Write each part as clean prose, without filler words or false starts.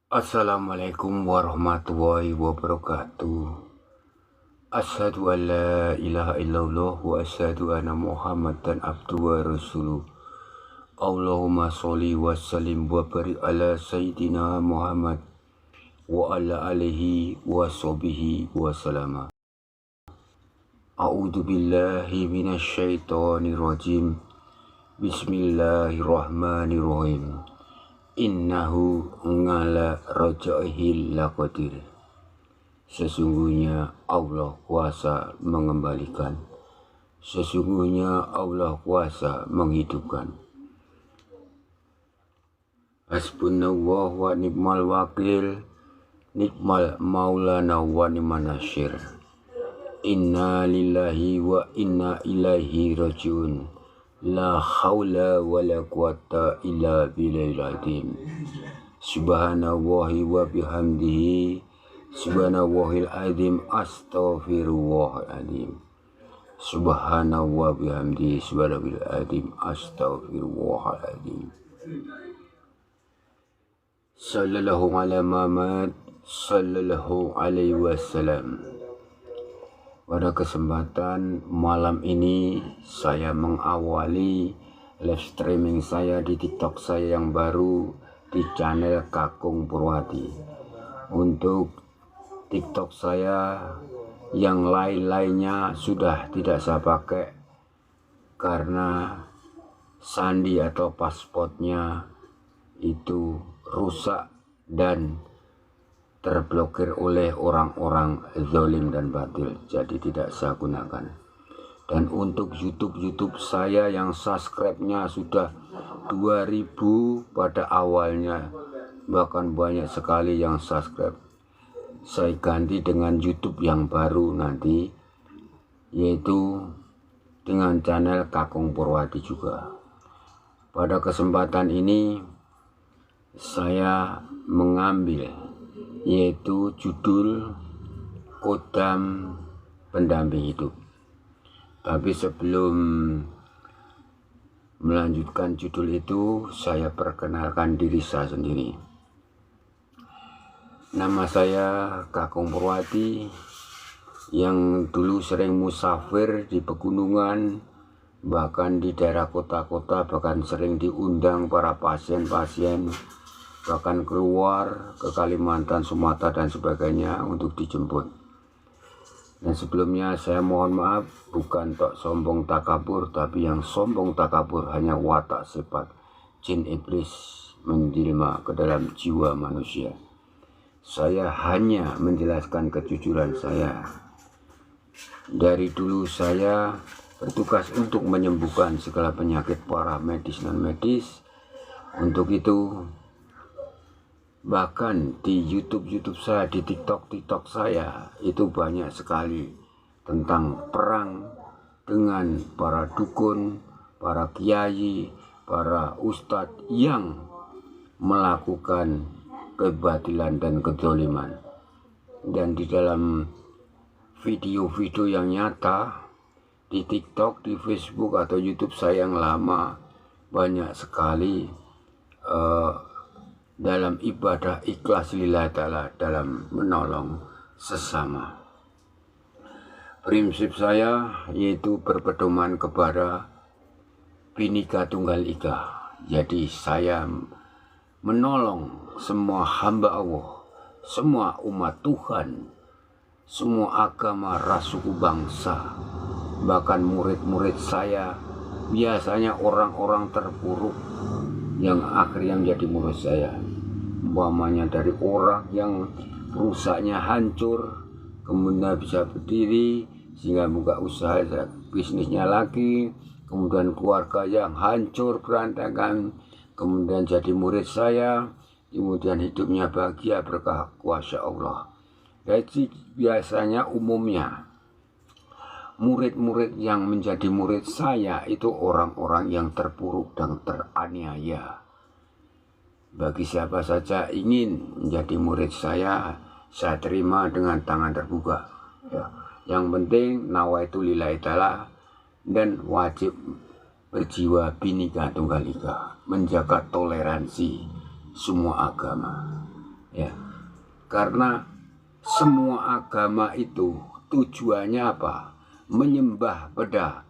Assalamualaikum warahmatullahi wabarakatuh. Asyhadu an la ilaha illallah wa asyhadu anna Muhammadan abduhu wa rasuluh. Allahumma sholli wa sallim wa barik ala sayyidina Muhammad wa ala alihi wa sahbihi wa salama. A'udzu billahi minasy syaithanir rajim. Bismillahirrahmanirrahim. Innahu ngala raja'ihil laqadir. Sesungguhnya Allah kuasa mengembalikan. Sesungguhnya Allah kuasa menghidupkan. Hasbunallah wa ni'mal wakil. Nikmal maulana wa ni'man nasyir. Inna lillahi wa inna ilaihi rajiun. La haula wa la quwata illa billahil azim. Subhanallahi wa bihamdihi. Subhanallahil azim. Astaghfirullahaladzim. Subhanallah bihamdihi. Subhanallahil azim. Astaghfirullahaladzim. Sallallahu ala Muhammad sallallahu alaihi wasallam. Pada kesempatan malam ini saya mengawali live streaming saya di TikTok saya yang baru di channel Kakung Purwadi. Untuk TikTok saya yang lain-lainnya sudah tidak saya pakai karena sandi atau paspornya itu rusak dan terblokir oleh orang-orang zalim dan batil, jadi tidak saya gunakan. Dan untuk YouTube saya yang subscribe-nya sudah 2000 pada awalnya, bahkan banyak sekali yang subscribe, saya ganti dengan YouTube yang baru nanti, yaitu dengan channel Kakung Purwadi juga. Pada kesempatan ini saya mengambil yaitu judul Kodam Pendamping Hidup. Tapi sebelum melanjutkan judul itu, saya perkenalkan diri saya sendiri. Nama saya Kakung Purwadi, yang dulu sering musafir di pegunungan, bahkan di daerah kota-kota, bahkan sering diundang para pasien-pasien, bahkan keluar ke Kalimantan, Sumatera dan sebagainya untuk dijemput. Dan sebelumnya saya mohon maaf, bukan tok sombong takabur, tapi yang sombong takabur hanya watak sifat jin iblis menjelma ke dalam jiwa manusia. Saya hanya menjelaskan kejujuran saya. Dari dulu saya bertugas untuk menyembuhkan segala penyakit para medis non medis. Untuk itu, bahkan di YouTube saya, di TikTok saya, itu banyak sekali tentang perang dengan para dukun, para kiai, para ustadz yang melakukan kebatilan dan kezaliman. Dan di dalam video-video yang nyata di TikTok, di Facebook atau YouTube saya yang lama, banyak sekali dalam ibadah ikhlas lillahi ta'ala, dalam menolong sesama. Prinsip saya yaitu berpedoman kepada Bhinneka Tunggal Ika. Jadi saya menolong semua hamba Allah, semua umat Tuhan, semua agama, ras, suku, bangsa. Bahkan murid-murid saya biasanya orang-orang terburuk yang akhirnya menjadi murid saya. Umpamanya dari orang yang rusaknya hancur, kemudian bisa berdiri sehingga buka usaha bisnisnya lagi, kemudian keluarga yang hancur berantakan, kemudian jadi murid saya, kemudian hidupnya bahagia berkah kuasa Allah. Jadi biasanya umumnya murid-murid yang menjadi murid saya itu orang-orang yang terpuruk dan teraniaya. Bagi siapa saja ingin menjadi murid saya terima dengan tangan terbuka. Ya. Yang penting nawaitu lillahi ta'ala dan wajib berjiwa Bhinneka Tunggal Ika, menjaga toleransi semua agama. Ya, karena semua agama itu tujuannya apa? Menyembah pada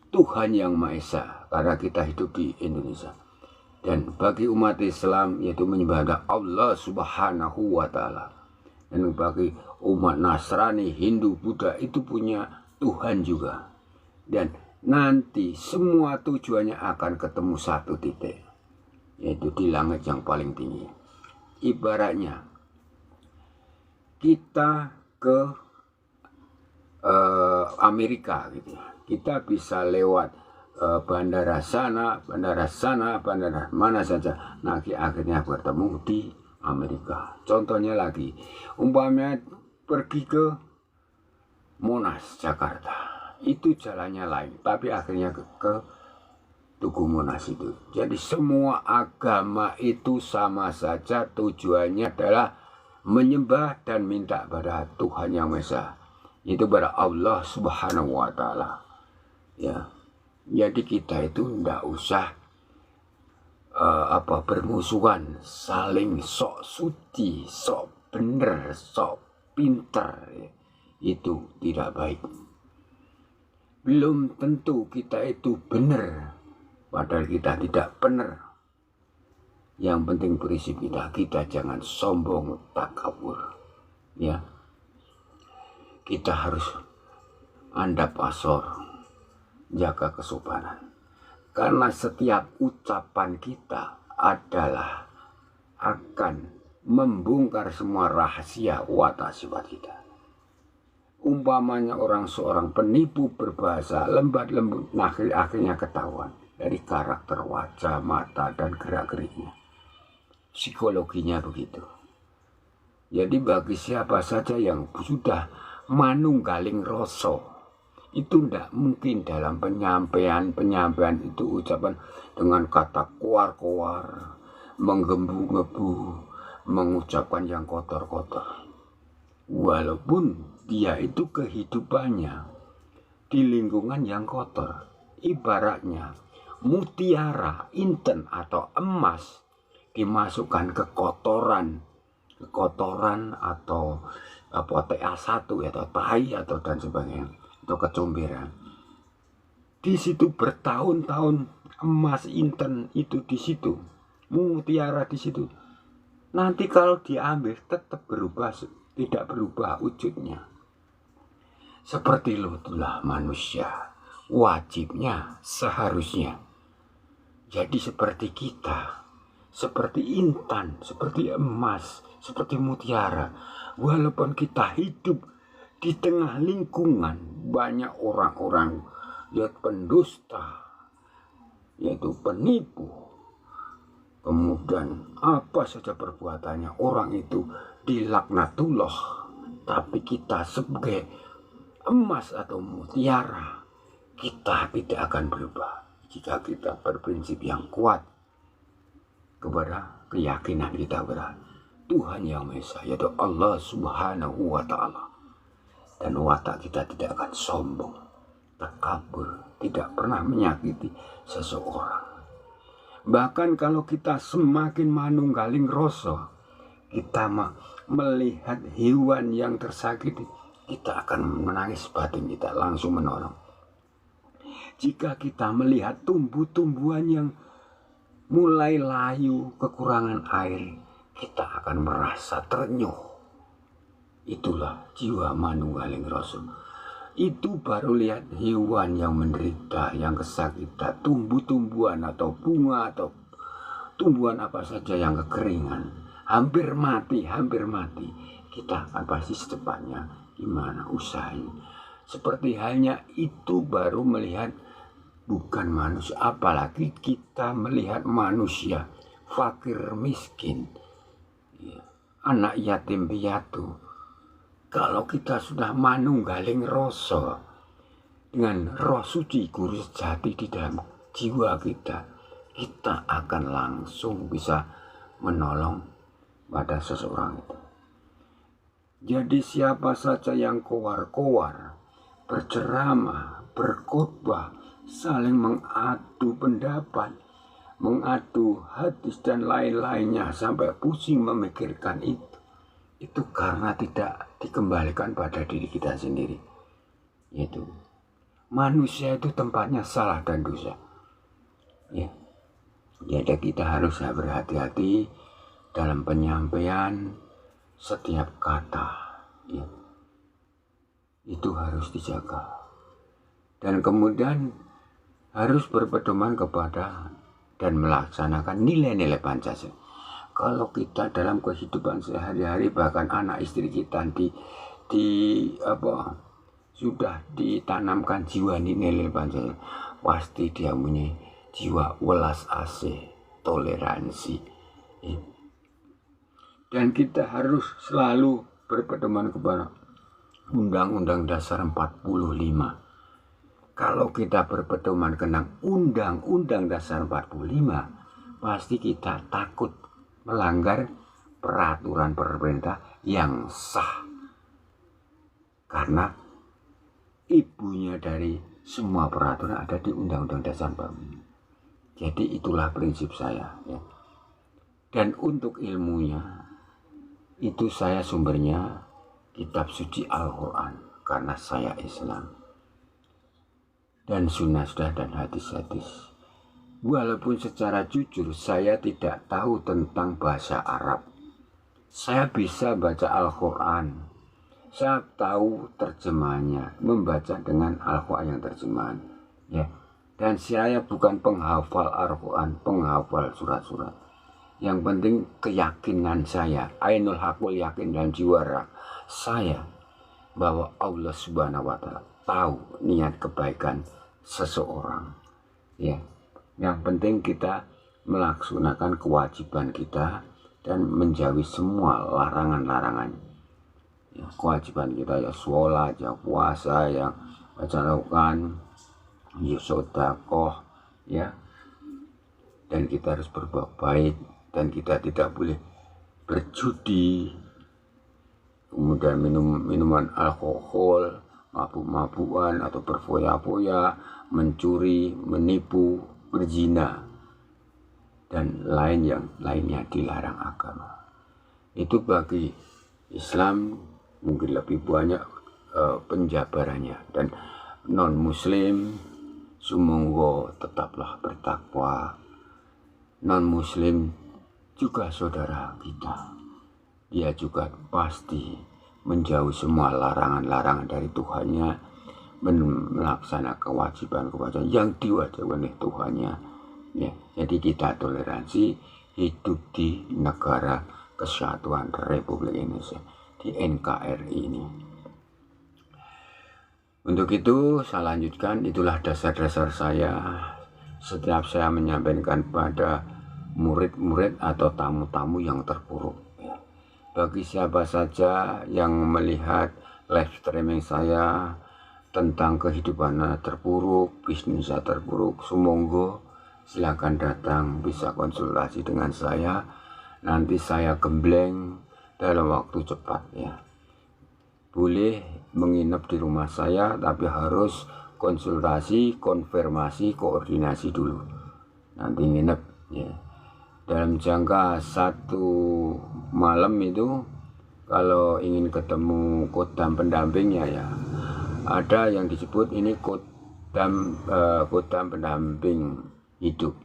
Tuhan Yang Maha Esa, karena kita hidup di Indonesia. Dan bagi umat Islam yaitu menyembah Allah Subhanahu wa Ta'ala. Dan bagi umat Nasrani, Hindu, Buddha itu punya Tuhan juga. Dan nanti semua tujuannya akan ketemu satu titik, yaitu di langit yang paling tinggi. Ibaratnya kita ke Amerika gitu, kita bisa lewat bandara sana, bandara mana saja, nanti akhirnya bertemu di Amerika. Contohnya lagi, umpamanya pergi ke Monas, Jakarta, itu jalannya lain, tapi akhirnya ke Tugu Monas itu. Jadi semua agama itu sama saja, tujuannya adalah menyembah dan minta pada Tuhan Yang Maha Esa, itu pada Allah Subhanahu wa Ta'ala. Ya, jadi kita itu tidak usah bermusuhan, saling sok suci, sok bener, sok pinter, ya. Itu tidak baik. Belum tentu kita itu benar, padahal kita tidak benar. Yang penting prinsip kita jangan sombong, takabur. Ya, kita harus andap asor, jaga kesopanan. Karena setiap ucapan kita adalah akan membongkar semua rahasia watak sifat kita. Umpamanya seorang penipu berbahasa lembat lembut, akhirnya ketahuan dari karakter wajah, mata, dan gerak-geriknya. Psikologinya begitu. Jadi bagi siapa saja yang sudah manunggaling rasa, itu tidak mungkin dalam penyampaian itu ucapan dengan kata koar-koar, menggembu-gembu, mengucapkan yang kotor-kotor. Walaupun dia itu kehidupannya di lingkungan yang kotor, ibaratnya mutiara, inten atau emas dimasukkan ke kotoran atau TA1 atau tai atau dan sebagainya, atau kecomberan. Di situ bertahun-tahun emas inten itu di situ, mutiara di situ. Nanti kalau diambil tetap berubah, tidak berubah wujudnya. Seperti itulah manusia, wajibnya, seharusnya jadi seperti kita, seperti intan, seperti emas, seperti mutiara. Walaupun kita hidup di tengah lingkungan banyak orang-orang yang pendusta, yaitu penipu, kemudian apa saja perbuatannya, orang itu dilaknatullah, tapi kita sebagai emas atau mutiara, kita tidak akan berubah jika kita berprinsip yang kuat kepada keyakinan kita pada Tuhan Yang Maha Esa, yaitu Allah Subhanahu wa Ta'ala. Dan watak kita tidak akan sombong, takabur, tidak pernah menyakiti seseorang. Bahkan kalau kita semakin manunggaling rasa, kita melihat hewan yang tersakiti, kita akan menangis, batin kita langsung menolong. Jika kita melihat tumbuh-tumbuhan yang mulai layu, kekurangan air, kita akan merasa terenyuh. Itulah jiwa manunggaling rasa. Itu baru lihat hewan yang menderita, yang kesakitan, tumbuh-tumbuhan atau bunga atau tumbuhan apa saja yang kekeringan, hampir mati. Kita akan pasti secepatnya gimana usahanya. Seperti halnya itu baru melihat bukan manusia, apalagi kita melihat manusia fakir miskin, ya, anak yatim piatu. Kalau kita sudah manunggaling rasa dengan roh suci guru sejati di dalam jiwa kita, kita akan langsung bisa menolong pada seseorang itu. Jadi siapa saja yang koar-koar, berceramah, berkhotbah, saling mengadu pendapat, mengadu hadis dan lain-lainnya sampai pusing memikirkan itu karena tidak dikembalikan pada diri kita sendiri. Yaitu manusia itu tempatnya salah dan dosa. Ya, jadi kita harus berhati-hati dalam penyampaian setiap kata. Ya, itu harus dijaga. Dan kemudian harus berpedoman kepada dan melaksanakan nilai-nilai Pancasila. Kalau kita dalam kehidupan sehari-hari, bahkan anak istri kita sudah ditanamkan jiwa nilai Pancasila, pasti dia punya jiwa welas asih, toleransi. Dan kita harus selalu berpedoman kepada Undang-Undang Dasar 45. Kalau kita berpedoman tentang Undang-Undang Dasar 45, pasti kita takut melanggar peraturan pemerintah yang sah. Karena ibunya dari semua peraturan ada di Undang-Undang Dasar 45. Jadi itulah prinsip saya. Ya. Dan untuk ilmunya, itu saya sumbernya kitab suci Al-Quran, karena saya Islam. Dan sunnah dan hadis-hadis. Walaupun secara jujur saya tidak tahu tentang bahasa Arab. Saya bisa baca Al-Quran. Saya tahu terjemahannya, membaca dengan Al-Quran yang terjemahan. Ya. Dan saya bukan penghafal Al-Quran, penghafal surat-surat. Yang penting keyakinan saya, ainul hakul yakin dan jiwa saya, bahwa Allah Subhanahu wa Ta'ala tahu niat kebaikan seseorang. Ya, yang penting kita melaksanakan kewajiban kita dan menjauhi semua larangan-larangan. Ya, kewajiban kita ya sholat, ya puasa, ya baca Al-Quran, ya sedekah, ya. Dan kita harus berbuat baik, dan kita tidak boleh berjudi, kemudian minuman alkohol, mabuk-mabukan atau berfoya-foya, mencuri, menipu, berzina, dan lainnya dilarang agama. Itu bagi Islam mungkin lebih banyak penjabarannya, dan non-muslim sumangga tetaplah bertakwa. Non-muslim juga saudara kita, dia juga pasti menjauhi semua larangan-larangan dari Tuhannya, melaksanakan kewajiban-kewajiban yang diwajibkan oleh Tuhannya. Ya, jadi kita toleransi, hidup di negara Kesatuan Republik Indonesia, di NKRI ini. Untuk itu saya lanjutkan, itulah dasar-dasar saya setiap saya menyampaikan pada murid-murid atau tamu-tamu yang terpuruk. Bagi siapa saja yang melihat live streaming saya tentang kehidupan terpuruk, bisnis terpuruk, sumangga silakan datang, bisa konsultasi dengan saya. Nanti saya gembleng dalam waktu cepat ya. Boleh menginap di rumah saya, tapi harus konsultasi, konfirmasi, koordinasi dulu. Nanti nginep ya. Dalam jangka 1 malam itu, kalau ingin ketemu kodam pendampingnya ya, ada yang disebut ini kodam pendamping hidup.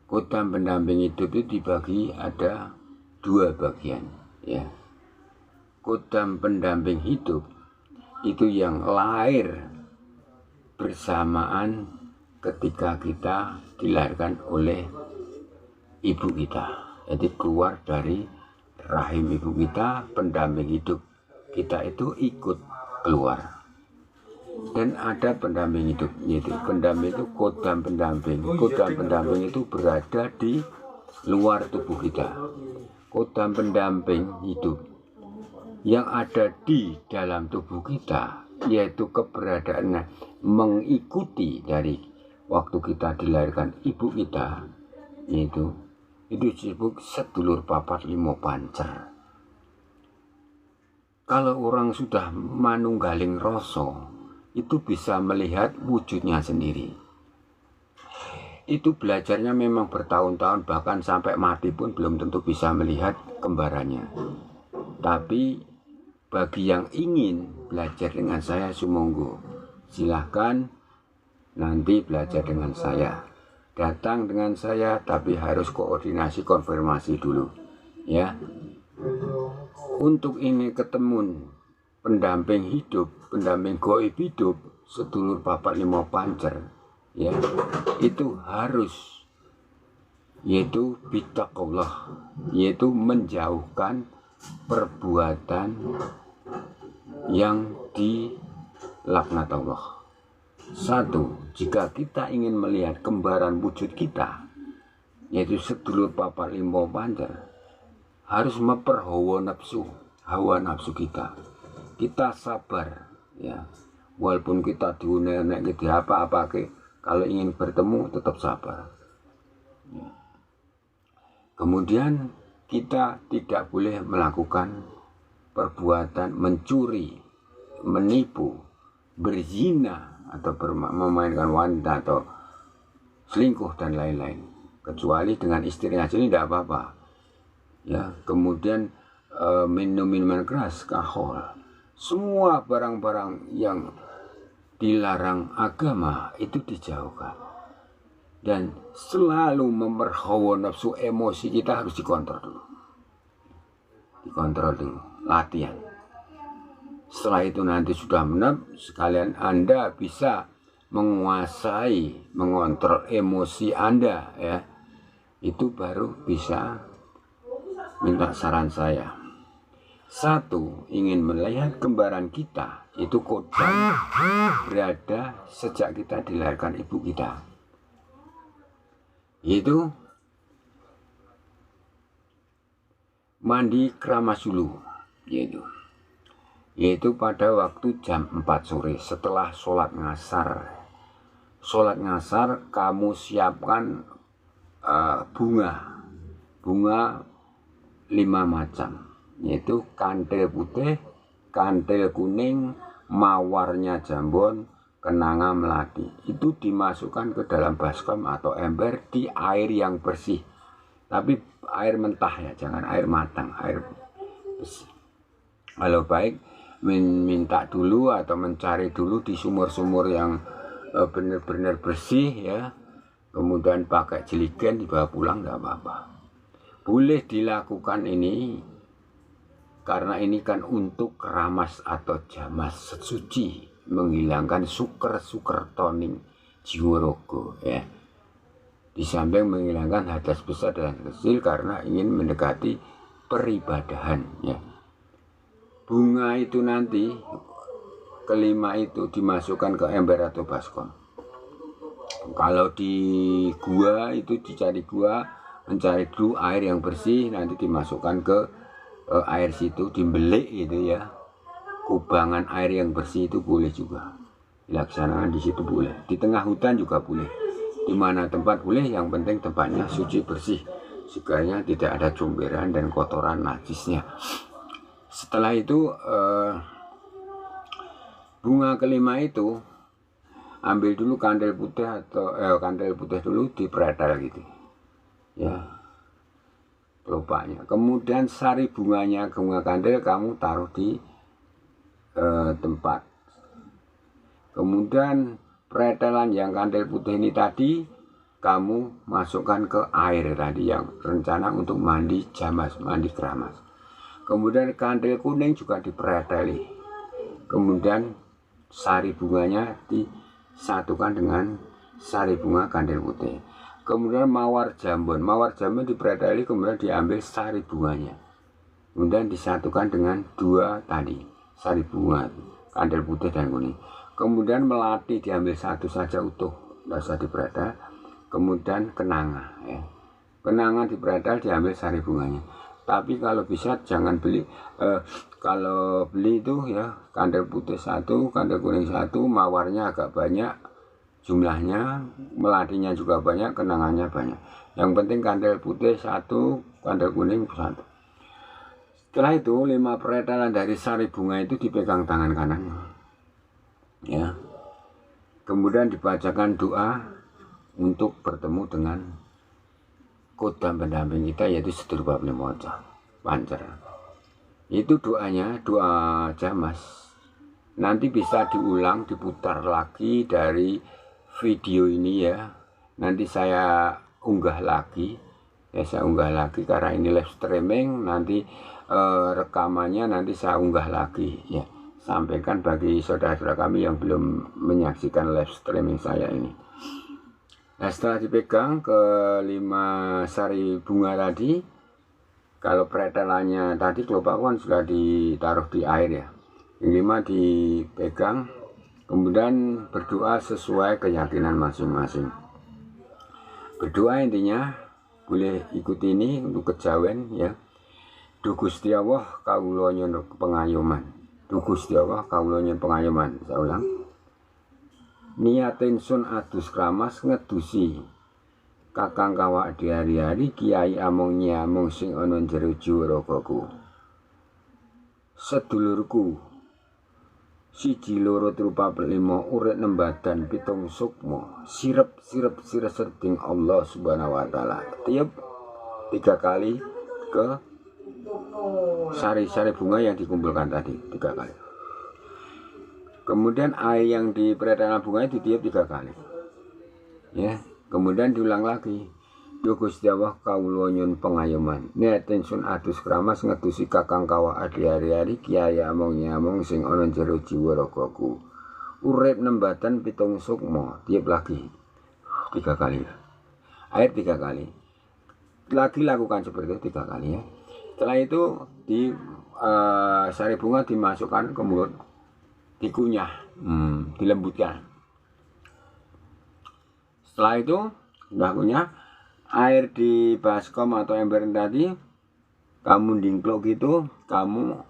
Kodam pendamping hidup itu dibagi ada 2 bagian ya. Kodam pendamping hidup itu yang lahir bersamaan ketika kita dilahirkan oleh ibu kita. Jadi keluar dari rahim ibu kita, pendamping hidup kita itu ikut keluar. Dan ada pendamping hidup, yaitu pendamping itu kodam pendamping. Kodam pendamping itu berada di luar tubuh kita. Kodam pendamping hidup yang ada di dalam tubuh kita, yaitu keberadaannya mengikuti dari waktu kita dilahirkan ibu kita, yaitu itu disebut sedulur papat limo pancer. Kalau orang sudah manunggaling rasa, itu bisa melihat wujudnya sendiri. itu belajarnya memang bertahun-tahun, bahkan sampai mati pun belum tentu bisa melihat kembarannya. Tapi bagi yang ingin belajar dengan saya, sumonggo, silahkan nanti belajar dengan saya, datang dengan saya, tapi harus koordinasi konfirmasi dulu ya. Untuk ini ketemu pendamping hidup, pendamping goib hidup, sedulur Bapak Limo Pancer ya, itu harus, yaitu bittaqullah, yaitu menjauhkan perbuatan yang dilaknat Allah. Satu, jika kita ingin melihat kembaran wujud kita, yaitu sedulur Bapak Limo Pancer, harus memperhawa nafsu, hawa nafsu kita. Kita sabar ya, walaupun kita diunek-unek gitu apa-apa ke, kalau ingin bertemu tetap sabar ya. Kemudian kita tidak boleh melakukan perbuatan mencuri, menipu, berzina, atau memainkan wanita, atau selingkuh dan lain-lain, kecuali dengan istrinya sendiri tidak apa-apa ya. Kemudian minum minuman keras, kahol, semua barang-barang yang dilarang agama itu dijauhkan. Dan selalu memperhawa nafsu, emosi kita harus dikontrol dulu. Dikontrol dulu, latihan. Setelah itu nanti sudah menap, sekalian Anda bisa menguasai, mengontrol emosi Anda ya. Itu baru bisa minta saran saya. Satu, ingin melihat kembaran kita, itu kodam berada sejak kita dilahirkan ibu kita, yaitu mandi keramas dulu, yaitu pada waktu jam 4 sore setelah sholat ngasar. Sholat ngasar kamu siapkan bunga 5 macam, yaitu kantil putih, kantil kuning, mawarnya jambon, kenanga melati. Itu dimasukkan ke dalam baskom atau ember di air yang bersih, tapi air mentah ya, jangan air matang, air bersih. Kalau baik minta dulu atau mencari dulu di sumur-sumur yang benar-benar bersih ya, kemudian pakai jeligen dibawa pulang, nggak apa-apa. Boleh dilakukan ini karena ini kan untuk keramas atau jamas suci, menghilangkan suker toning jiworogo ya. Di samping menghilangkan hadas besar dan kecil karena ingin mendekati peribadahan ya. Bunga itu nanti kelima itu dimasukkan ke ember atau baskom. Kalau di gua itu dicari gua, mencari dulu air yang bersih, nanti dimasukkan ke air situ, dimbelik gitu ya. Kubangan air yang bersih itu boleh juga dilaksanakan di situ, boleh. Di tengah hutan juga boleh. Di mana tempat boleh, yang penting tempatnya suci bersih, sekiranya tidak ada comberan dan kotoran najisnya. Setelah itu bunga kelima itu ambil dulu kandil putih atau kandil putih dulu dipretel gitu ya, pelupanya. Kemudian sari bunganya, bunga kandil kamu taruh di tempat. Kemudian pretelan yang kandil putih ini tadi kamu masukkan ke air tadi yang rencana untuk mandi jamas, mandi keramas. Kemudian kandil kuning juga dipreteli. Kemudian sari bunganya disatukan dengan sari bunga kandil putih. Kemudian mawar jambon dipreteli, kemudian diambil sari bunganya. Kemudian disatukan dengan dua tadi, sari bunga, kandil putih dan kuning. Kemudian melati diambil satu saja utuh, tidak usah dipretel. Kemudian kenanga ya. Kenanga dipretel, diambil sari bunganya. Tapi kalau bisa jangan beli, kalau beli itu ya kandil putih satu, kandil kuning satu, mawarnya agak banyak jumlahnya, melatinya juga banyak, kenangannya banyak. Yang penting kandil putih satu, kandil kuning satu. Setelah itu 5 pretelan dari sari bunga itu dipegang tangan kanan ya. Kemudian dibacakan doa untuk bertemu dengan kodam pendamping kita, yaitu Sedulur Bab Moco Pancer. Itu doanya, doa Jamas. Nanti bisa diulang, diputar lagi dari video ini ya. Nanti saya unggah lagi, karena ini live streaming. Nanti rekamannya nanti saya unggah lagi ya. Sampaikan bagi saudara-saudara kami yang belum menyaksikan live streaming saya ini. Nah, setelah dipegang ke 5 sari bunga tadi, kalau pretelannya tadi kelopak kan sudah ditaruh di air ya. Yang 5 dipegang, kemudian berdoa sesuai keyakinan masing-masing. Berdoa intinya boleh ikut ini untuk kejawen ya. Duh Gusti Allah kawula nyuwun pengayoman. Duh Gusti Allah kawula nyuwun pengayoman. Saya ulang. Niatin sun adus kramas ngedusi kakang kawak di hari-hari kiai among nyamong sing ana jero jiwa ragaku. Sedulurku siji loro trupa pelima urip nembadan pitung sukma sirep serding Allah Subhanahu wa taala. Tiap 3 kali ke sari-sari bunga yang dikumpulkan tadi 3 kali. Kemudian air yang di peredaran bunga itu tiap 3 kali. Ya, kemudian diulang lagi. Duh Gusti Allah kawula nyuwun pengayoman. Niatin sun adus kramas ngedusi kakang kawak adi hari-hari kiai among nyamong sing ana jero jiwa ragaku. Urip nembadan pitung sukma, tiap lagi 3 kali. Air 3 kali. Lagi lakukan seperti itu 3 kali ya. Setelah itu di sari bunga dimasukkan ke mulut, dikunyah, dilembutkan. Setelah itu udah kunyah, air di baskom atau ember tadi kamu dingklok gitu, kamu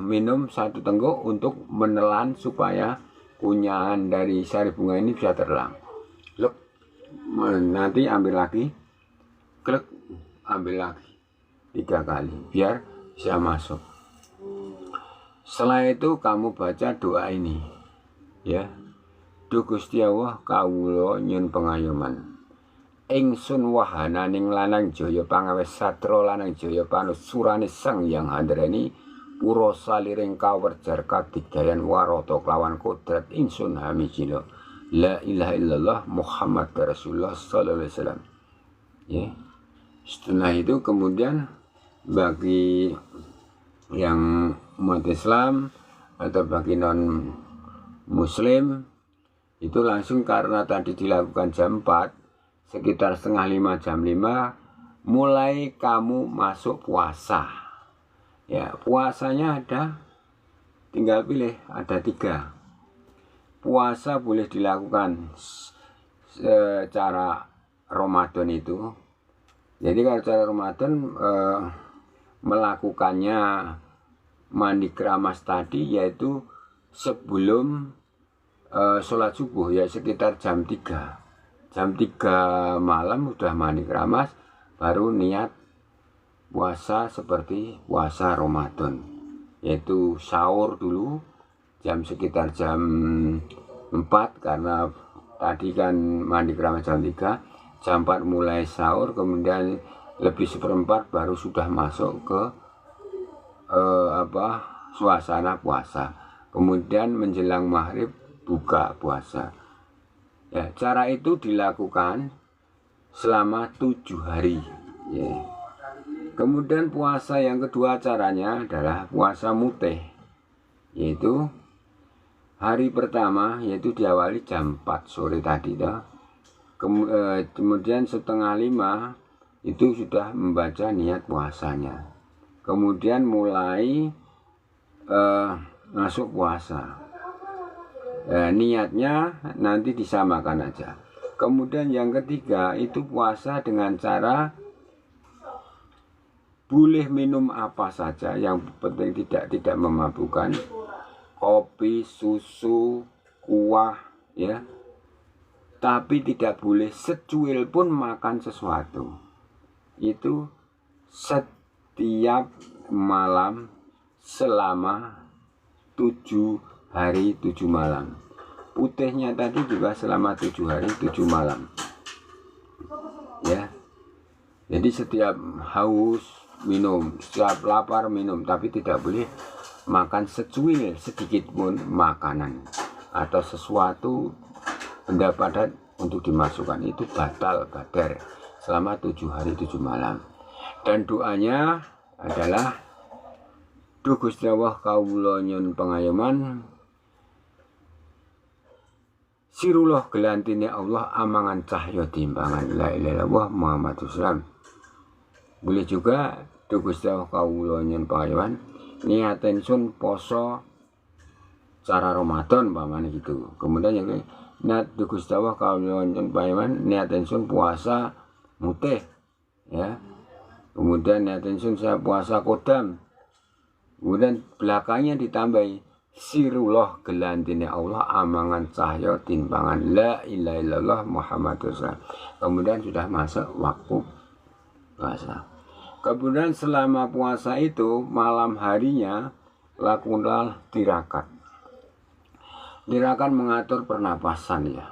minum 1 tengguk untuk menelan supaya kunyahan dari sari bunga ini bisa terlang. Look, nanti ambil lagi, klik, ambil lagi 3 kali biar bisa masuk. Setelah itu kamu baca doa ini ya. Duh Gusti Allah kawula nyuwun pengayoman. Ingsun wahananing lanang jaya pangawes satra lanang jaya panusuraning Sang Hyang Handharani pura saliring kawerjar kadigayan warata kelawan kodrat ingsun hamijina la ilaha illallah Muhammad Rasulullah sallallahu alaihi wasallam. Ya. Setelah itu kemudian bagi yang umat Islam atau bagi non muslim itu langsung, karena tadi dilakukan jam 4 sekitar setengah 5 jam 5 mulai kamu masuk puasa ya. Puasanya ada, tinggal pilih, ada 3 puasa. Boleh dilakukan secara Ramadan itu. Jadi kalau cara Ramadan melakukannya mandi keramas tadi, yaitu sebelum sholat subuh ya, sekitar jam 3 malam udah mandi keramas, baru niat puasa seperti puasa Ramadan, yaitu sahur dulu sekitar jam 4, karena tadi kan mandi keramas jam 3, jam 4 mulai sahur, kemudian lebih 1/4 baru sudah masuk ke suasana puasa. Kemudian menjelang maghrib buka puasa ya. Cara itu dilakukan selama 7 hari ya. Kemudian puasa yang kedua caranya adalah puasa muteh, yaitu hari pertama yaitu diawali jam 4 sore tadi dah. Kemudian setengah 5 itu sudah membaca niat puasanya, kemudian mulai masuk puasa. Niatnya nanti disamakan aja. Kemudian yang ketiga itu puasa dengan cara boleh minum apa saja, yang penting tidak memabukkan, kopi, susu, kuah ya. Tapi tidak boleh secuil pun makan sesuatu. Itu setiap malam selama 7 hari 7 malam. putihnya tadi juga selama 7 hari 7 malam ya. Jadi setiap haus minum, setiap lapar minum, tapi tidak boleh makan secuil sedikit pun makanan atau sesuatu benda padat untuk dimasukkan, itu batal badar selama 7 hari 7 malam. Dan doanya adalah Duh Gusti Allah kawula nyun pangayoman sirullah gelantine Allah amangan cahya timbangan la ilaha illallah Muhammadur Rasulullah. Boleh juga Duh Gusti Allah kawula nyun pangayoman niaten sun poso cara Ramadan pamane gitu. Kemudian yang niat Duh Gusti Allah kawula nyun pangayoman niaten sun puasa mutih ya. Kemudian niaten sun saya puasa kodam. Kemudian belakangnya ditambahi sirullah gelantine Allah amangan cahya timbangan la ilaha illallah Muhammadur Rasulullah. Kemudian sudah masuk waktu puasa. Kemudian selama puasa itu malam harinya lakukanlah tirakat. Tirakat mengatur pernapasan ya.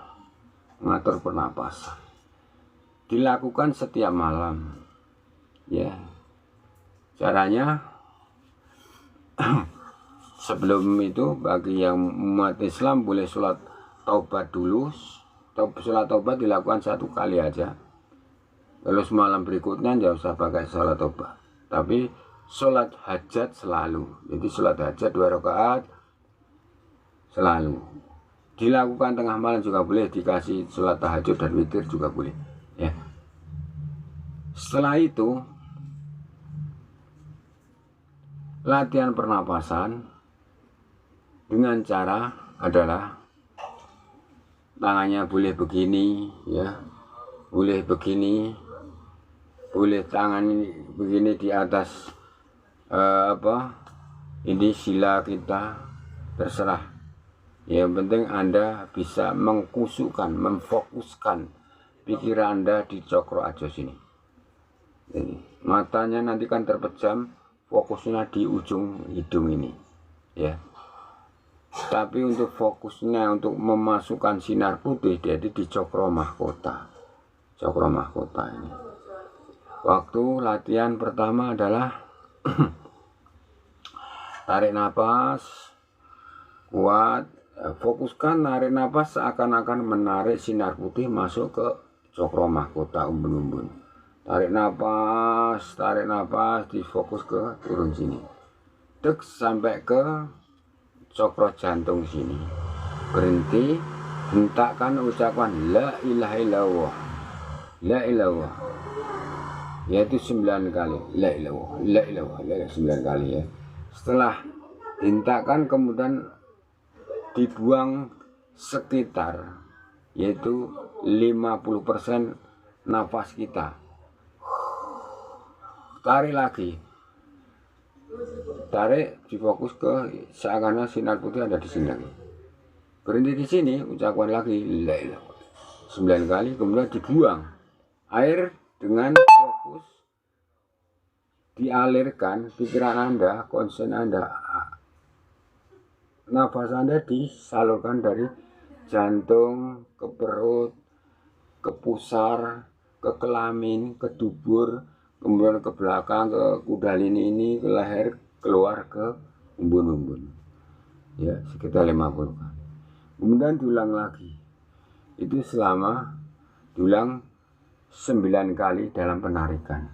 Mengatur pernapasan. Dilakukan setiap malam. Ya. Caranya sebelum itu bagi yang umat Islam boleh sholat taubat dulu. Sholat taubat dilakukan 1 kali aja. Terus malam berikutnya tidak usah pakai sholat taubat, tapi sholat hajat selalu. Jadi sholat hajat 2 rakaat selalu dilakukan. Tengah malam juga boleh, dikasih sholat tahajud dan witir juga boleh ya. Setelah itu latihan pernapasan dengan cara adalah tangannya boleh begini ya, boleh begini, boleh tangan ini begini di atas ini sila kita, terserah. Yang penting Anda bisa mengkusukkan, memfokuskan pikiran Anda di cokro aja sini. Jadi, matanya nanti kan terpejam, fokusnya di ujung hidung ini ya. Tapi untuk fokusnya untuk memasukkan sinar putih jadi di cokro mahkota. Cokro mahkota ini. Waktu latihan pertama adalah tarik nafas kuat, fokuskan tarik nafas seakan-akan menarik sinar putih masuk ke cokro mahkota umbun-umbun. Tarik nafas, difokus ke turun sini. Dek sampai ke cokro jantung sini. Berhenti, hentakkan ucapan la ilaha illallah. La ilallah. Yaitu 9 kali. La ilallah, la ilallah, la ilallah 9 kali ya. Setelah hentakkan kemudian dibuang sekitar yaitu 50% nafas kita. Tarik lagi, tarik, difokus ke seakan-akan sinar putih ada di sini lagi. Berhenti di sini, ucapkan lagi la ilaha 9 kali, kemudian dibuang air dengan fokus, dialirkan pikiran Anda, konsen Anda, nafas Anda disalurkan dari jantung ke perut, ke pusar, ke kelamin, ke dubur, kemudian ke belakang, ke kudalini ini, ke leher, keluar ke umbun-umbun ya, sekitar 50 kali. Kemudian diulang lagi, itu selama diulang 9 kali dalam penarikan.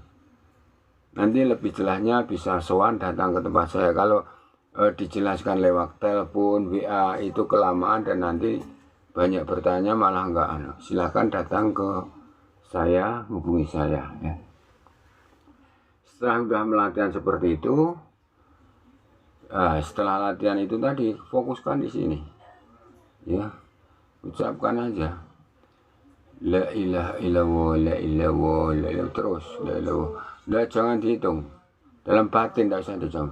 Nanti lebih jelasnya bisa sowan datang ke tempat saya. Kalau dijelaskan lewat telepon, WA itu kelamaan dan nanti banyak bertanya malah enggak. Silahkan datang ke saya, hubungi saya ya. Setelah sudah melatihan seperti itu, setelah latihan itu tadi fokuskan di sini, ya, ucapkan aja, la ilaha illallah, la ilaha illallah, terus, la ilaha, jangan dihitung, dalam batin tidak usah dihitung,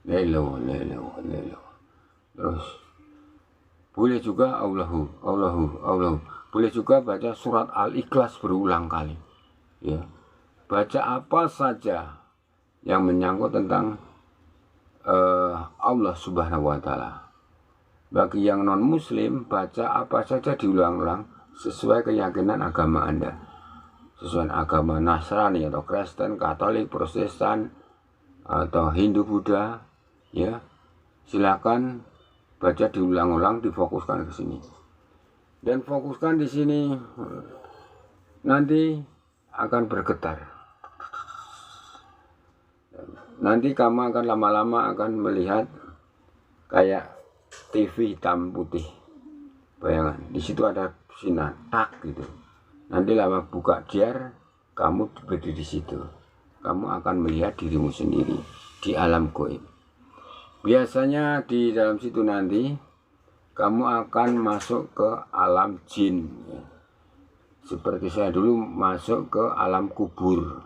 la ilaha, la ilaha, la ilaha, terus, boleh juga Allahu, Allahu, Allahu, boleh juga baca surat Al-Ikhlas berulang kali, ya, baca apa saja yang menyangkut tentang Allah Subhanahu wa Ta'ala. Bagi yang non muslim, baca apa saja diulang-ulang sesuai keyakinan agama Anda, sesuai agama Nasrani atau Kristen, Katolik, Protestan, atau Hindu, Buddha, ya silakan baca diulang-ulang, difokuskan ke sini dan fokuskan di sini, nanti akan bergetar. Nanti kamu akan lama-lama akan melihat kayak TV hitam putih, bayangan di situ ada sinar tak gitu. Nanti lama buka jar, kamu berdiri di situ, kamu akan melihat dirimu sendiri di alam gaib. Biasanya di dalam situ nanti kamu akan masuk ke alam jin, ya. Seperti saya dulu masuk ke alam kubur.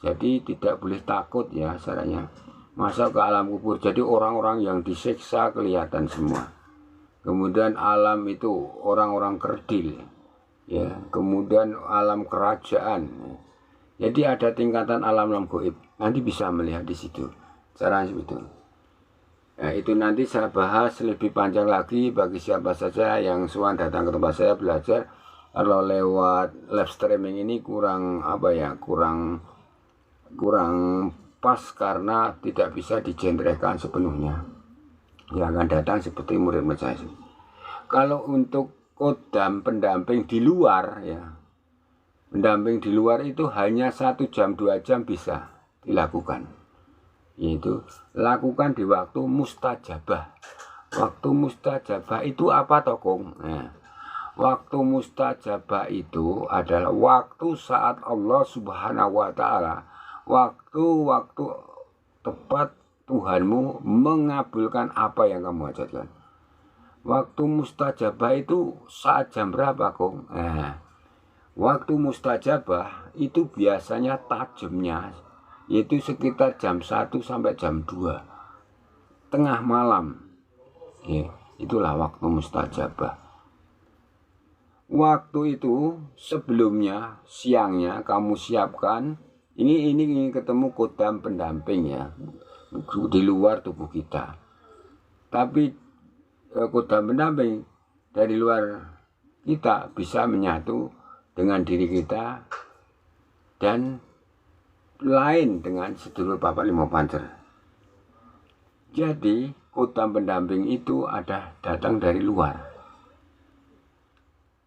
Jadi tidak boleh takut ya caranya masuk ke alam kubur. Jadi orang-orang yang disiksa kelihatan semua. Kemudian alam itu orang-orang kerdil, ya. Kemudian alam kerajaan, ya. Jadi ada tingkatan alam gaib. Nanti bisa melihat di situ. Caranya itu. Nah, itu nanti saya bahas lebih panjang lagi bagi siapa saja yang suan datang ke tempat saya belajar. Kalau lewat live streaming ini kurang kurang pas karena tidak bisa digenrekan sepenuhnya. Yang akan datang seperti murid saya. Kalau untuk kodam pendamping di luar, ya, pendamping di luar itu hanya 1 jam 2 jam bisa dilakukan. Yaitu lakukan di waktu mustajabah. Waktu mustajabah itu apa tokong? Nah, waktu mustajabah itu adalah waktu saat Allah Subhanahu wa Ta'ala, waktu tepat Tuhanmu mengabulkan apa yang kamu hajatkan. Waktu mustajabah itu saat jam berapa kong? Nah, waktu mustajabah itu biasanya tajamnya yaitu sekitar jam 1 sampai jam 2 tengah malam, ya, itulah waktu mustajabah. Waktu itu sebelumnya siangnya kamu siapkan ini ketemu kodam pendamping, ya, di luar tubuh kita. Tapi kodam pendamping dari luar kita bisa menyatu dengan diri kita dan lain dengan sedulur Bapak Limo Pancer. Jadi kodam pendamping itu ada datang dari luar.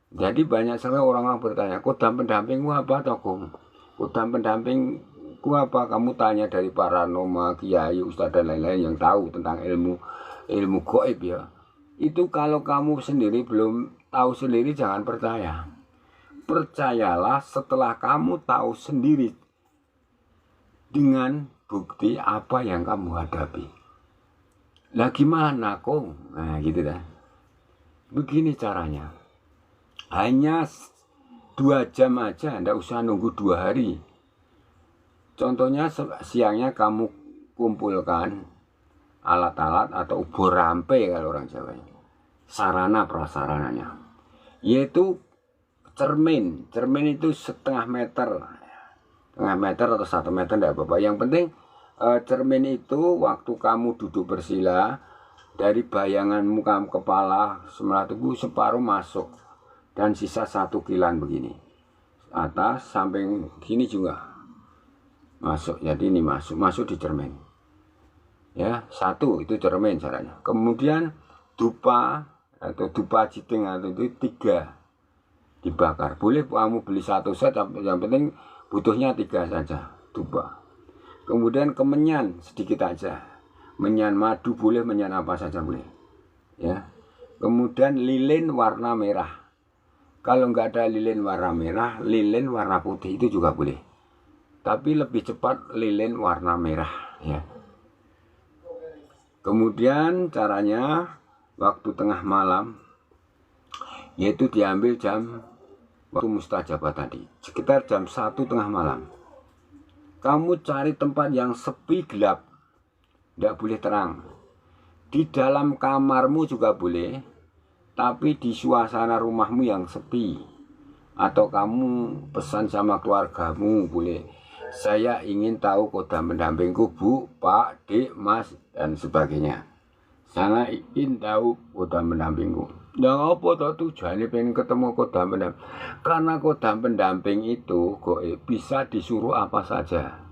Jadi banyak sekali orang-orang bertanya, kodam pendampingmu apa tokum? Kodam pendampingku apa? Kamu tanya dari paranormal, kiai, ustadz dan lain-lain yang tahu tentang ilmu gaib, ya. Itu kalau kamu sendiri belum tahu sendiri jangan percaya. Percayalah setelah kamu tahu sendiri dengan bukti apa yang kamu hadapi. Lah gimana kong? Nah gitu dah. Begini caranya. Hanya 2 jam aja, ndak usah nunggu 2 hari. Contohnya siangnya kamu kumpulkan alat-alat atau ubur rampe kalau orang Jawa. Sarana prasarananya. Yaitu cermin. Cermin itu 1/2 meter. 1/2 meter atau 1 meter tidak apa-apa. Yang penting cermin itu waktu kamu duduk bersila, dari bayanganmu kamu kepala sebelah tubuh separuh masuk dan sisa 1 kilan begini. Atas samping gini juga masuk. Jadi ini masuk di cermin. Ya, 1 itu cermin caranya. Kemudian dupa atau dupa jiting atau itu 3 dibakar. Boleh kamu beli 1 set, yang penting butuhnya 3 saja dupa. Kemudian kemenyan sedikit aja, menyan madu boleh, menyan apa saja boleh, ya. Kemudian lilin warna merah. Kalau nggak ada lilin warna merah, lilin warna putih itu juga boleh. Tapi lebih cepat lilin warna merah, ya. Kemudian caranya waktu tengah malam, yaitu diambil jam waktu mustajabah tadi, sekitar jam 1 tengah malam. Kamu cari tempat yang sepi gelap, tidak boleh terang. Di dalam kamarmu juga boleh, tapi di suasana rumahmu yang sepi. Atau kamu pesan sama keluargamu boleh. Saya ingin tahu kodam pendampingku, Bu, Pak, Dik, Mas, dan sebagainya. Sana ingin tahu kodam pendampingku. Nah, apa toh tujuannya pengen ketemu kodam pendamping? Karena kodam pendamping itu bisa disuruh apa saja.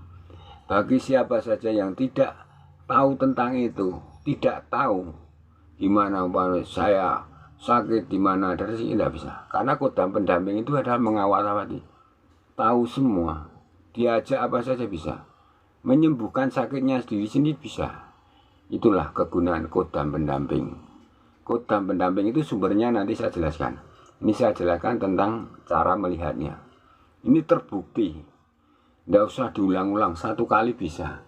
Bagi siapa saja yang tidak tahu tentang itu, tidak tahu di mana saya sakit, di mana dari sini tidak bisa. Karena kodam pendamping itu adalah mengawal-awali, tahu semua, diajak apa saja bisa, menyembuhkan sakitnya sendiri bisa. Itulah kegunaan kodam pendamping. Kodam pendamping itu sumbernya nanti saya jelaskan. Ini saya jelaskan tentang cara melihatnya. Ini terbukti, tidak usah diulang-ulang, satu kali bisa.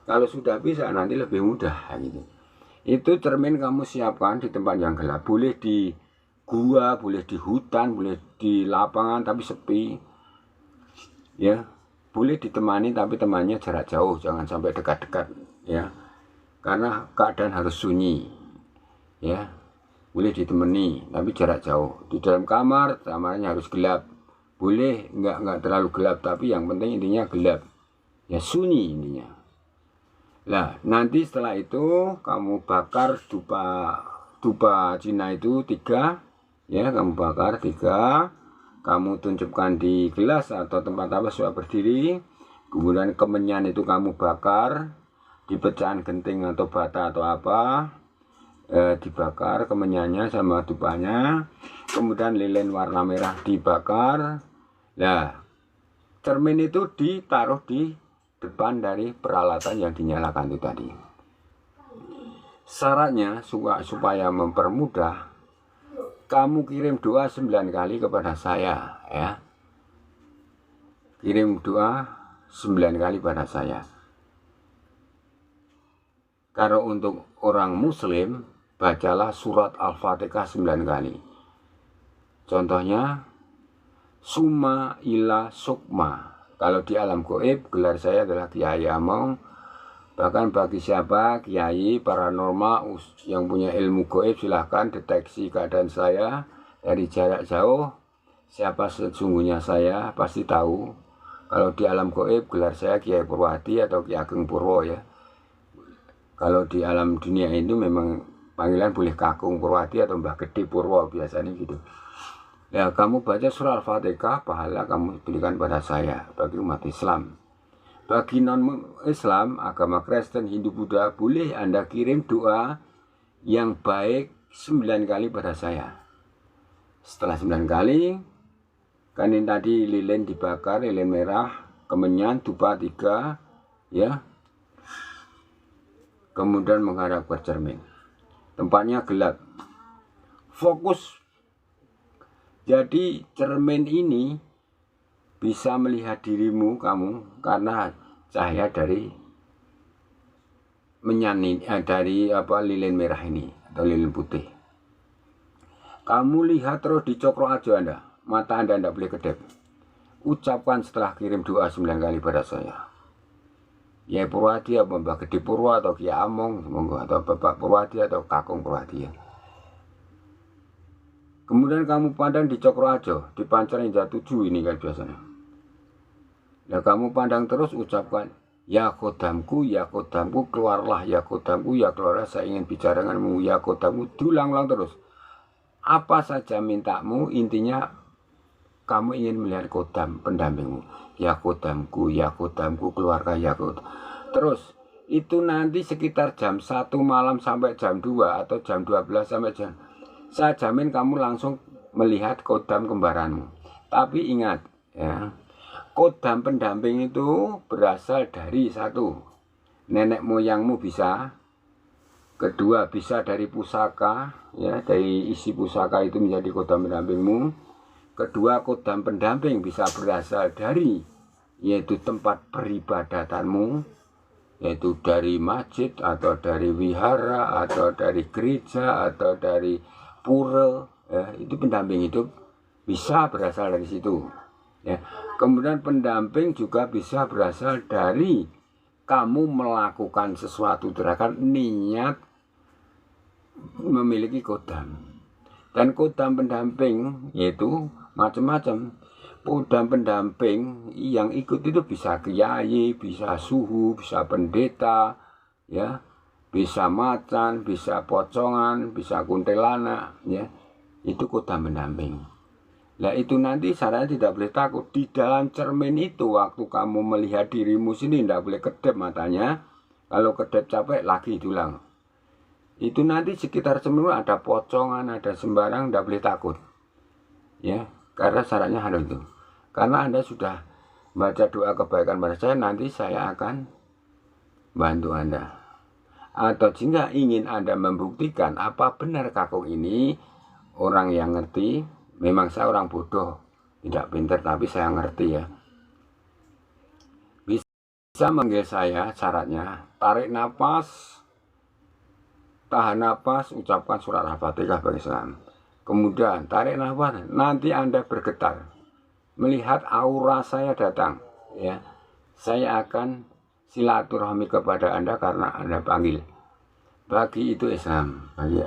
Kalau sudah bisa nanti lebih mudah gitu. Itu cermin kamu siapkan di tempat yang gelap. Boleh di gua, boleh di hutan, boleh di lapangan tapi sepi. Ya, boleh ditemani tapi temannya jarak jauh, jangan sampai dekat-dekat ya. Karena keadaan harus sunyi. Ya. Boleh ditemani tapi jarak jauh. Di dalam kamarnya harus gelap. Boleh enggak terlalu gelap tapi yang penting intinya gelap. Ya sunyi intinya. Nah, nanti setelah itu kamu bakar dupa Cina itu 3, ya kamu bakar 3, kamu tuncupkan di gelas atau tempat apa sudah berdiri, kemudian kemenyan itu kamu bakar di pecahan genting atau bata atau apa, dibakar kemenyannya sama dupanya, kemudian lilin warna merah dibakar. Nah, cermin itu ditaruh di depan dari peralatan yang dinyalakan itu tadi. Syaratnya supaya mempermudah, kamu kirim doa 9 kali kepada saya ya. Kirim doa 9 kali pada saya. Kalau untuk orang muslim, bacalah surat Al-Fatihah 9 kali. Contohnya Summa ila sukma. Kalau di alam gaib, gelar saya adalah Kiai Among. Bahkan bagi siapa kiai paranormal yang punya ilmu gaib, silahkan deteksi keadaan saya dari jarak jauh. Siapa sesungguhnya saya pasti tahu. Kalau di alam gaib, gelar saya Kiai Purwadi atau Ki Ageng Purwo ya. Kalau di alam dunia itu memang panggilan boleh Kakung Purwadi atau Mbah Gede Purwo biasanya gitu. Ya, kamu baca surah Al-Fatihah, pahala kamu berikan pada saya bagi umat Islam. Bagi non-Islam, agama Kristen, Hindu, Buddha, boleh Anda kirim doa yang baik 9 kali pada saya. Setelah 9 kali, kan ini tadi lilin dibakar, lilin merah, kemenyan, dupa 3, ya. Kemudian menghadap ke cermin. Tempatnya gelap. Fokus. Jadi cermin ini bisa melihat dirimu kamu karena cahaya dari dari lilin merah ini atau lilin putih. Kamu lihat terus dicokrok aja Anda, mata Anda tidak boleh kedip. Ucapkan setelah kirim doa 9 kali pada saya. Ya Purwadi atau Mbah Gede Purwo atau Ki Among atau Bapak Purwadi atau Kakung Purwadi ya. Kemudian kamu pandang di Cokroajo, di Pancar Indah 7 ini kan biasanya. Nah kamu pandang terus ucapkan, ya kodamku, keluarlah, ya kodamku, ya keluarlah, saya ingin bicara denganmu, ya kodamku, diulang-ulang terus. Apa saja mintamu, intinya kamu ingin melihat kodam pendampingmu. Ya kodamku, keluarga, ya kodam. Terus, itu nanti sekitar jam 1 malam sampai jam 2 atau jam 12 sampai jam. Saya jamin kamu langsung melihat kodam kembaranmu. Tapi ingat ya, kodam pendamping itu berasal dari 1, nenek moyangmu bisa. Kedua, bisa dari pusaka ya, dari isi pusaka itu menjadi kodam pendampingmu. Kedua, kodam pendamping bisa berasal dari yaitu tempat peribadatanmu, yaitu dari masjid atau dari wihara atau dari gereja atau dari pura ya, itu pendamping hidup bisa berasal dari situ ya. Kemudian pendamping juga bisa berasal dari kamu melakukan sesuatu gerakan niat memiliki kodam. Dan kodam pendamping yaitu macam-macam. Kodam pendamping yang ikut itu bisa kiai, bisa suhu, bisa pendeta ya. bisa macan, bisa pocongan, bisa kuntilanak, ya. Itu kuda pendamping. Nah itu nanti syaratnya tidak boleh takut. Di dalam cermin itu waktu kamu melihat dirimu sini tidak boleh kedip matanya. Kalau kedip capek lagi diulang. Itu nanti sekitar cermin ada pocongan, ada sembarang, tidak boleh takut. Ya, karena syaratnya harus itu. Karena Anda sudah baca doa kebaikan pada saya, nanti saya akan bantu Anda. Atau jika ingin Anda membuktikan apa benar kakung ini orang yang ngerti. Memang saya orang bodoh, tidak pintar, tapi saya ngerti ya. Bisa manggil saya, syaratnya tarik nafas, tahan nafas, ucapkan surat Al-Fatihah bagi Islam. Kemudian tarik nafas, nanti Anda bergetar, melihat aura saya datang, ya. Saya akan silaturahmi kepada Anda karena Anda panggil. Bagi itu Islam, bagi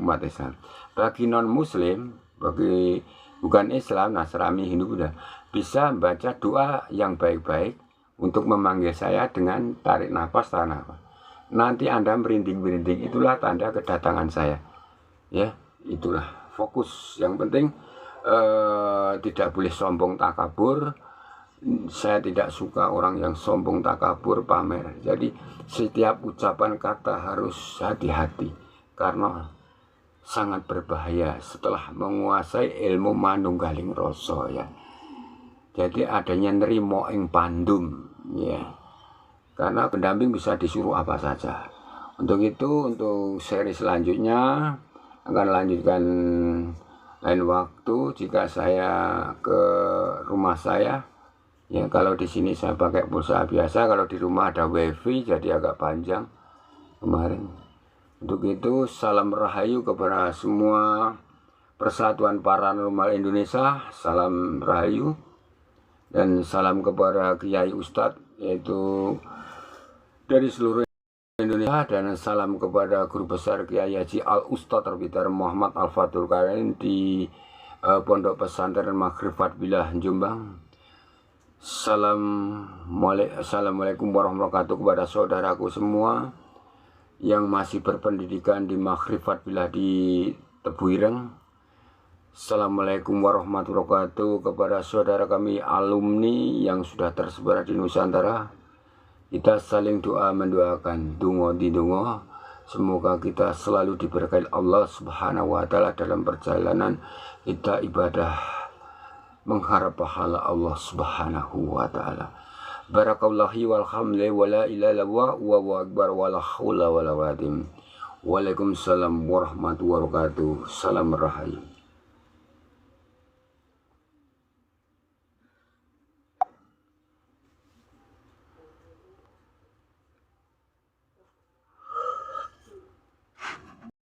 umat Islam. Bagi non Muslim, bagi bukan Islam, Nasrani, Hindu, Buddha, bisa baca doa yang baik-baik untuk memanggil saya dengan tarik nafas, tahan nafas. Nanti Anda merinding-merinding, itulah tanda kedatangan saya. Ya, itulah fokus. Yang penting tidak boleh sombong takabur. Saya tidak suka orang yang sombong takabur pamer. Jadi setiap ucapan kata harus hati-hati karena sangat berbahaya setelah menguasai ilmu manunggaling rasa ya. Jadi adanya nerimo ing pandum ya. Karena pendamping bisa disuruh apa saja. Untuk itu, untuk seri selanjutnya akan lanjutkan lain waktu jika saya ke rumah saya. Ya, kalau di sini saya pakai pulsa biasa, kalau di rumah ada wifi jadi agak panjang kemarin. Untuk itu, salam rahayu kepada semua Persatuan Paranormal Indonesia, salam rahayu, dan salam kepada Kiai Ustadz, yaitu dari seluruh Indonesia, dan salam kepada Guru Besar Kiai Haji Al Ustadz Terbitar Muhammad Al Fatul Karim di Pondok Pesantren Maghrifat Billah Jombang. Assalamualaikum warahmatullahi wabarakatuh kepada saudaraku semua yang masih berpendidikan di Maghrifat Billah di Tebuireng. Assalamualaikum warahmatullahi wabarakatuh kepada saudara kami alumni yang sudah tersebar di Nusantara. Kita saling doa mendoakan, dungo di dungo. Semoga kita selalu diberkahi Allah Subhanahu wa Ta'ala dalam perjalanan kita ibadah mengharap pahala Allah Subhanahu wa Ta'ala. Barakallahi walhamdulillah wa la ilaha illallah wa akbar wa la haula wa la quwwata illa billah. Waalaikumsalam warahmatullahi wabarakatuh. Salam rahayu.